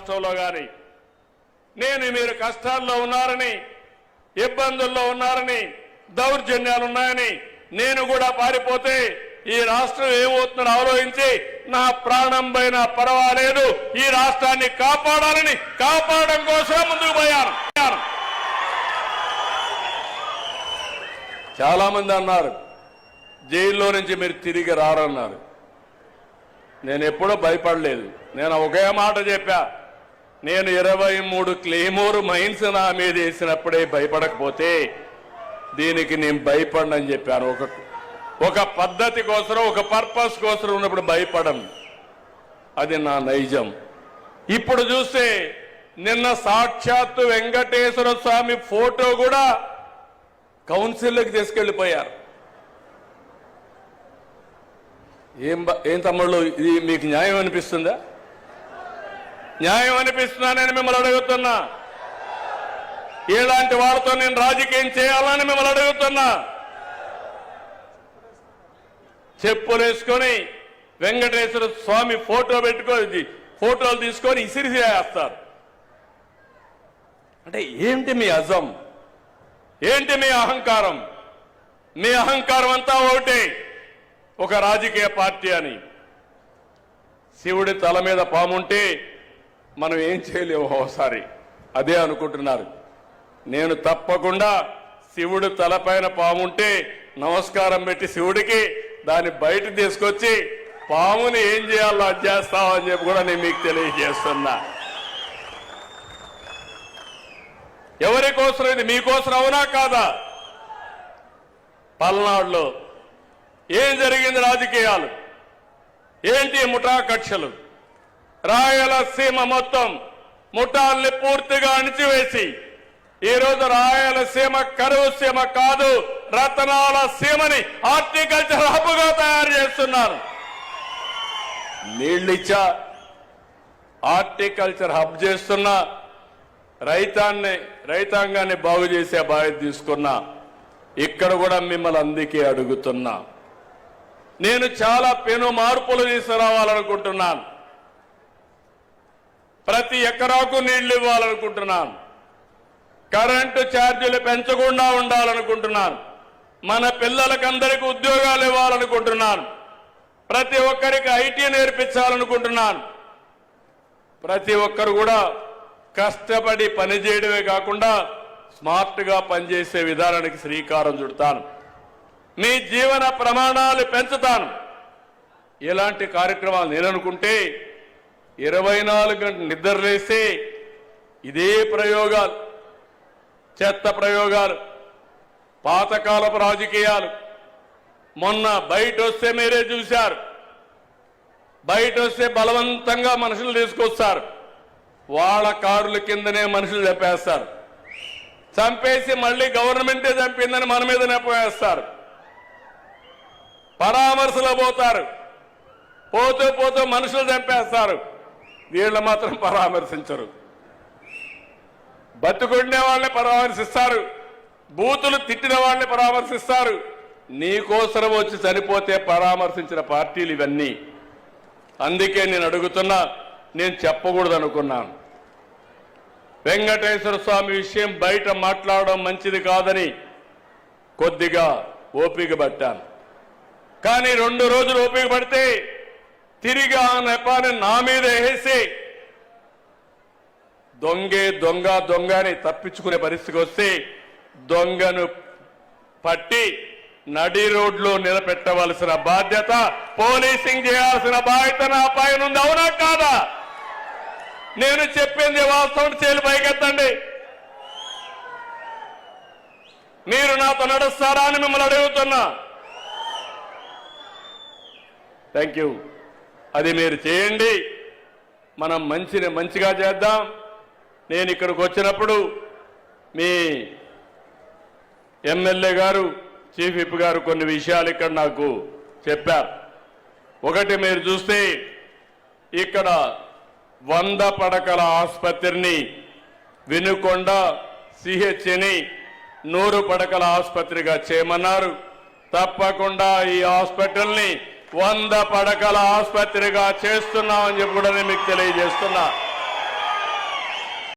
రాష్ట్రంలో కానీ నేను మీరు కష్టాల్లో ఉన్నారని, ఇబ్బందుల్లో ఉన్నారని, దౌర్జన్యాలు ఉన్నాయని నేను కూడా పారిపోతే ఈ రాష్ట్రం ఏమవుతుందని ఆలోచించి నా ప్రాణం పైన పర్వాలేదు ఈ రాష్ట్రాన్ని కాపాడడం కోసం ముందుకు పోయాను. చాలా మంది అన్నారు జైల్లో నుంచి మీరు తిరిగి రారన్నారు. నేను ఎప్పుడూ భయపడలేదు. నేను ఒకే మాట చెప్పా, నేను 23 క్లెయిమోర్ మైన్స్ నా మీద వేసినప్పుడే భయపడకపోతే దీనికి నేను భయపడనని చెప్పాను. ఒక పద్ధతి కోసం, ఒక పర్పస్ కోసం ఉన్నప్పుడు భయపడను. అది నా నైజం. ఇప్పుడు చూస్తే నిన్న సాక్షాత్తు వెంకటేశ్వర స్వామి ఫోటో కూడా కౌన్సిల్లోకి తీసుకెళ్లిపోయారు. ఏం తమ్ముళ్ళు, ఇది మీకు న్యాయం అనిపిస్తుందా? న్యాయం అనిపిస్తుందా? నేను మిమ్మల్ని అడుగుతున్నా. ఇలాంటి వాళ్ళతో నేను రాజకీయం చేయాలని మిమ్మల్ని అడుగుతున్నా. చెప్పులేసుకొని వెంకటేశ్వర స్వామి ఫోటో పెట్టుకొని ఫోటోలు తీసుకొని ఇసిరిసేస్తారు. అంటే ఏంటి మీ అజం? ఏంటి మీ అహంకారం? మీ అహంకారం అంతా ఒకటే, ఒక రాజకీయ పార్టీ అని. శివుడి తల మీద పాముంటే మనం ఏం చేయలేము ఒకసారి, అదే అనుకుంటున్నారు. నేను తప్పకుండా శివుడు తలపైన పాముంటే నమస్కారం పెట్టి శివుడికి దాన్ని బయట తీసుకొచ్చి పాముని ఏం చేయాలో అది చేస్తామని చెప్పి కూడా నేను మీకు తెలియజేస్తున్నా. ఎవరి కోసం ఇది? మీకోసం అవునా కాదా? పల్నాడులో ఏం జరిగింది? రాజకీయాలు ఏంటి? ముఠా కక్షలు. రాయలసీమ మొత్తం ముఠాల్ని పూర్తిగా అణిచివేసి ఈరోజు రాయలసీమ కరువు సీమ కాదు, రతనాల సీమని హార్టికల్చర్ హబ్గా తయారు చేస్తున్నారు. నీళ్ళిచ్చా హార్టికల్చర్ హబ్ చేస్తున్నా, రైతాంగాన్ని బాగు చేసే బాధ్యత తీసుకున్నా. ఇక్కడ కూడా మిమ్మల్ని అందుకే అడుగుతున్నా. నేను చాలా పెను మార్పులు తీసుకురావాలనుకుంటున్నాను. ప్రతి ఎకరాకు నీళ్లు ఇవ్వాలనుకుంటున్నాను. కరెంటు ఛార్జీలు పెంచకుండా ఉండాలనుకుంటున్నాను. మన పిల్లలకందరికీ ఉద్యోగాలు ఇవ్వాలనుకుంటున్నాను. ప్రతి ఒక్కరికి ఐటీ నేర్పించాలనుకుంటున్నాను. ప్రతి ఒక్కరు కూడా కష్టపడి పనిచేయడమే కాకుండా స్మార్ట్గా పనిచేసే విధానానికి శ్రీకారం చుడతాను. మీ జీవన ప్రమాణాలు పెంచుతాను. ఇలాంటి కార్యక్రమాలు నేననుకుంటే 24 గంటలు నిద్రలేస్తే ఇదే ప్రయోగాలు, చెత్త ప్రయోగాలు, పాతకాలపు రాజకీయాలు. మొన్న బయట వస్తే మీరే చూశారు. బయట వస్తే బలవంతంగా మనుషులు తీసుకొస్తారు. వాళ్ళ కారుల కిందనే మనుషులు చంపేస్తారు. చంపేసి మళ్ళీ గవర్నమెంటే చంపిందని మన మీద నెప్పవేస్తారు. పరామర్శలో పోతారు. పోతూ మనుషులు చంపేస్తారు. వీళ్ళు మాత్రం పరామర్శించరు. బతుకుండే వాళ్ళని పరామర్శిస్తారు. బూతులు తిట్టిన వాళ్ళని పరామర్శిస్తారు. నీకోసరం వచ్చి చనిపోతే పరామర్శించిన పార్టీలు ఇవన్నీ. అందుకే నేను అడుగుతున్నా, నేను చెప్పకూడదు అనుకున్నాను. వెంకటేశ్వర స్వామి విషయం బయట మాట్లాడడం మంచిది కాదని కొద్దిగా ఓపిక పట్టాను. కానీ 2 రోజులు ఓపిక పడితే తిరిగి ఆ నెపాన్ని నా మీద వేసి దొంగని తప్పించుకునే పరిస్థితికి వస్తే దొంగను పట్టి నడి రోడ్లో నిలబెట్టవలసిన బాధ్యత, పోలీసింగ్ చేయాల్సిన బాధ్యత నా పైన ఉంది. అవునా కాదా? నేను చెప్పింది వాస్తవం. చేలు పైకెత్తండి. మీరు నాతో నడుస్తారా అని మిమ్మల్ని అడుగుతున్నా. Thank you. అది మీరు చేయండి. మనం మంచిగా చేద్దాం. నేను ఇక్కడికి వచ్చినప్పుడు మీ ఎమ్మెల్యే గారు, చీఫ్ విప్ గారు కొన్ని విషయాలు ఇక్కడ నాకు చెప్పారు. ఒకటి, మీరు చూస్తే ఇక్కడ 100 పడకల ఆసుపత్రిని వినుకొండ సిహెచ్ని 100 పడకల ఆసుపత్రిగా చేయమన్నారు. తప్పకుండా ఈ హాస్పిటల్ని 100 పడకల ఆసుపత్రిగా చేస్తున్నామని చెప్పి కూడా నేను మీకు తెలియజేస్తున్నా.